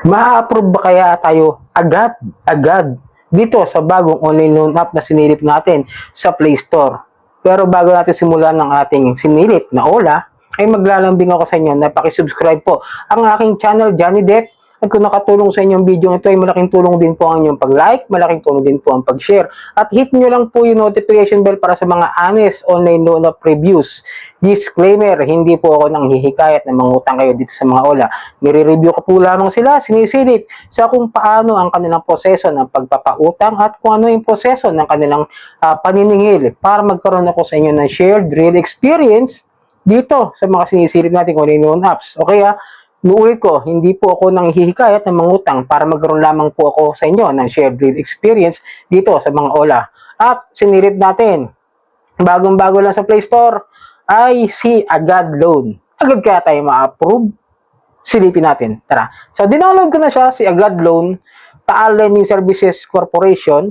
Ma-approve ba kaya tayo agad dito sa bagong online loan app na sinilip natin sa Play Store? Pero bago natin simulan ng ating sinilip na Ola, ay maglalambing ako sa inyo na pakisubscribe po ang aking channel, Johnny Depp. At kung nakatulong sa inyong video ito ay malaking tulong din po ang inyong pag-like, malaking tulong din po ang pag-share. At hit nyo lang po yung notification bell para sa mga honest online loan app reviews. Disclaimer, hindi po ako nang hihikayat na mangutang kayo dito sa mga Ola. Nire-review ko po lamang sila, sinisilip sa kung paano ang kanilang proseso ng pagpapautang at kung ano yung proseso ng kanilang paniningil para magkaroon ako sa inyo ng shared real experience dito sa mga sinisilip natin online loan apps. Okay ha? Nuulit ko, hindi po ako nang hihikayat ng mangutang para magkaroon lamang po ako sa inyo ng shared real experience dito sa mga Ola. At sinilip natin, bagong-bago lang sa Play Store, ay si Agad Loan. Agad kaya tayo ma-approve? Silipin natin. Tara. So, dinownload ko na siya, si Agad Loan, Taal Lending Services Corporation.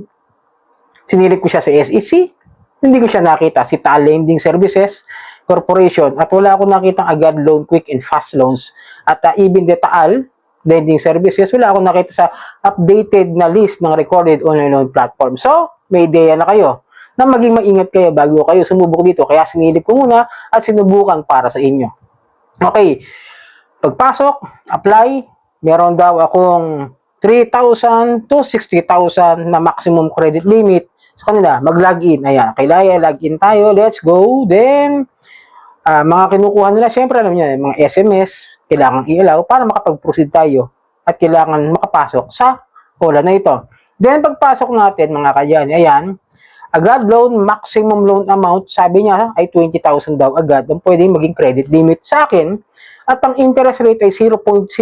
Sinilip ko siya sa SEC. Hindi ko siya nakita, si Taal Lending Services Corporation. At wala akong nakitang Agad Loan, Quick and Fast Loans. At even the Taal Lending Services, wala akong nakita sa updated na list ng recorded online loan platform. So, may idea na kayo na maging maingat kayo bago kayo sumubok dito. Kaya sinilip ko muna at sinubukan para sa inyo. Okay, pagpasok, apply, meron daw akong 3,000 to 60,000 na maximum credit limit sa kanila. Mag-login, ayan, kailangan login tayo, let's go. Then, mga kinukuha nila, syempre alam niyo, mga SMS, kailangan i-allow para makapag-proceed tayo at kailangan makapasok sa Ola na ito. Then, pagpasok natin, mga kayan, ayan, Agad Loan, maximum loan amount, sabi niya ay 20,000 daw agad ang pwedeng maging credit limit sa akin. At ang interest rate ay 0.05%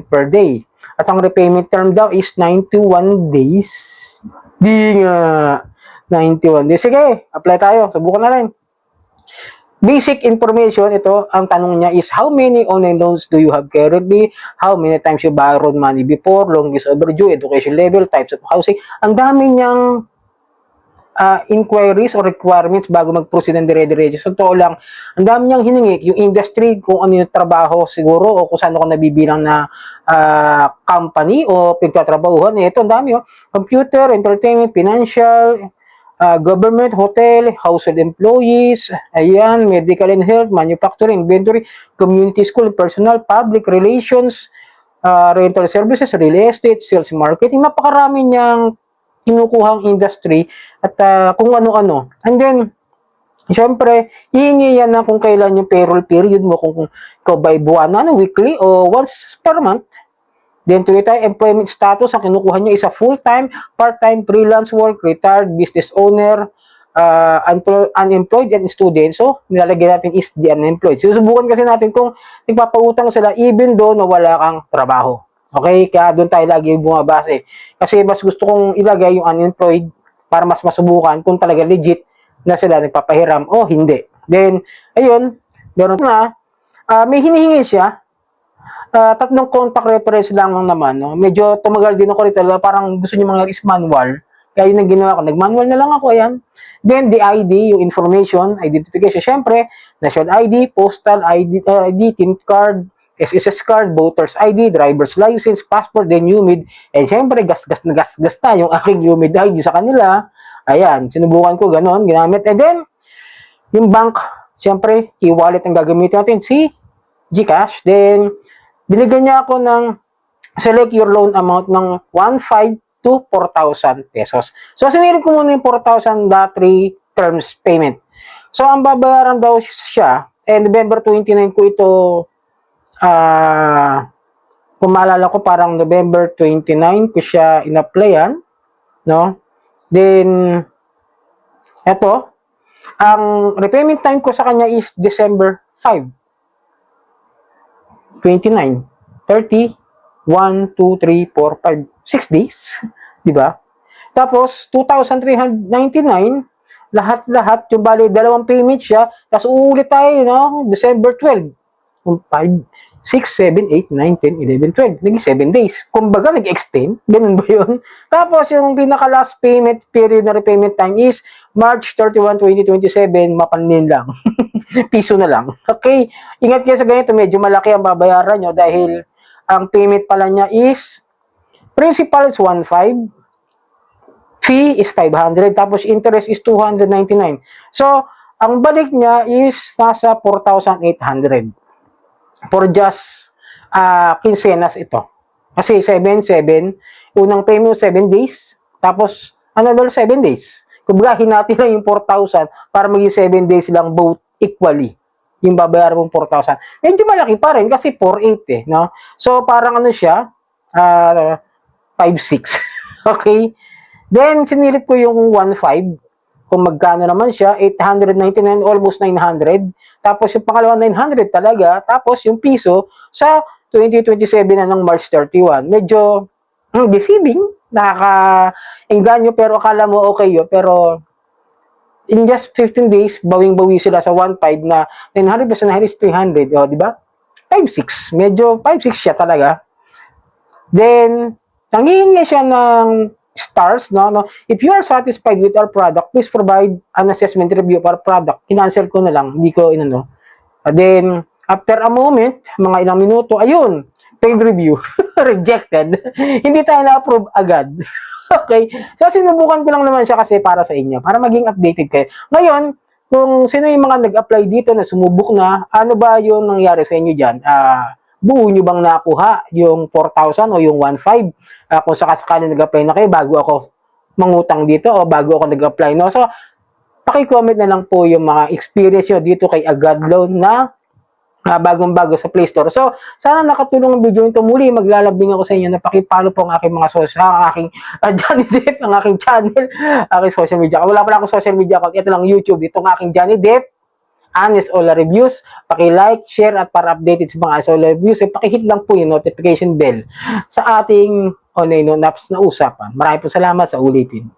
per day. At ang repayment term daw is 91 days. Di nga, 91 days. Sige, apply tayo. Subukan natin. Basic information, ito, ang tanong niya is, how many online loans do you have currently? How many times you borrowed money before? Longest overdue, education level, types of housing. Ang dami niyang inquiries or requirements bago mag-proceed ng dire-diretso. So, totoo lang, ang dami niyang hiningi, yung industry, kung ano yung trabaho siguro, o kung saan ako nabibilang na company o pagtatrabahuhan. Ito, ang dami, oh. Computer, entertainment, financial, government, hotel, household employees, ayan, medical and health, manufacturing, inventory, community school, personal, public relations, rental services, real estate, sales, marketing. Napakarami niyang kinukuhang industry at kung ano-ano. And then, syempre, hihingi yan na kung kailan yung payroll period mo, kung ikaw ba ay buwanan, weekly, o once per month. Then, tuloy tayo, employment status, ang kinukuha niya is a full-time, part-time, freelance work, retired, business owner, unemployed, and student. So, nilalagay natin is the unemployed. Susubukan kasi natin kung nagpapautang sila even though na wala kang trabaho. Okay? Kaya doon tayo lagi bumabase. Kasi mas gusto kong ilagay yung unemployed para mas masubukan kung talaga legit na sila nagpapahiram o hindi. Then, ayun, meron na, may hinihingi siya. Tatlong contact reference lang naman, no? Medyo tumagal din ako rito, parang gusto niyo mangyari is manual. Kaya yun ang ginawa ko, nag-manual na lang ako, ayan. Then, the ID, yung information, identification, syempre, national ID, postal ID, TIN card, SSS card, voter's ID, driver's license, passport, then UMID, and syempre, gas-gas na yung aking UMID ID sa kanila. Ayan, sinubukan ko, ganon, ginamit. And then, yung bank, syempre, e-wallet ang gagamitin natin, si GCash, then, binigyan niya ako ng select your loan amount ng 1,500 to 4,000 pesos. So, sinilip ko muna yung 4,000 na 3 terms payment. So, ang babayaran daw siya, November 29 ko ito, kung maalala ko, parang November 29 ko siya in-applyan, no? Then, eto, ang repayment time ko sa kanya is December 5. 29, 30, 1, 2, 3, 4, 5, 6 days. Diba? Tapos, 2,399, lahat-lahat, yung bali, dalawang payment siya, tapos uulit tayo, no? December 12. 5, 6, 7, 8, 9, 10, 11, 12. Naging 7 days. Kumbaga, nag-extend. Ganun ba yun? Tapos, yung pinaka-last payment period na repayment time is March 31, 2027. Mapanin lang. Piso na lang. Okay? Ingat kayo sa ganito. Medyo malaki ang babayaran nyo dahil ang payment pala niya is, principal is 1.5, fee is 500, tapos interest is 299. So, ang balik niya is nasa 4,800 for just quincenas ito. Kasi 7, unang payment 7 days, tapos ano 7 days. Kumbaga, hinati lang yung 4,000 para maging 7 days lang both equally. Yung babayaran mong 4,000. Medyo malaki pa rin kasi 4,800 no? So, parang ano siya, 5,600. Okay? Then, sinilip ko yung 1.5. Kung magkano naman siya, 899, almost 900. Tapos, yung pangalawa, 900 talaga. Tapos, yung piso, sa 2027 na ng March 31. Medyo deceiving, nakaka-engganyo, pero akala mo okay yun. Pero, in just 15 days, bawing-bawi sila sa 1.5 na 900 plus 900 is 300. O, di ba? 5.6. Medyo 5.6 siya talaga. Then, nanghihingi siya ng stars, no? If you are satisfied with our product, please provide an assessment review of our product. In-answer ko na lang, hindi ko inano. Then, after a moment, mga ilang minuto, ayun, paid review, rejected. Hindi tayo na-approve agad. Okay? So, sinubukan ko lang naman siya kasi para sa inyo, para maging updated kayo. Ngayon, kung sino yung mga nag-apply dito na sumubok na, ano ba yung nangyari sa inyo dyan? Buo nyo bang nakuha yung 4,000 o yung 1.5? Kung sakasakali nag-apply na kayo bago ako mangutang dito o bago ako nag-apply. No? So, paki-comment na lang po yung mga experience nyo dito kay Agad Loan na bagong-bago sa Play Store. So, sana nakatulong ang video nito. Muli, maglalambing ako sa inyo na paki-follow po ang aking mga social, ang aking Johnny Depp, ang aking channel, aking social media. Wala pala akong social media account. Ito lang YouTube. Itong aking Johnny Depp, Honest Ola Reviews. Paki-like, share, at para updated sa mga Ola Reviews, paki-hit lang po yung notification bell sa ating online apps na usapan. Maraming po salamat sa ulitin.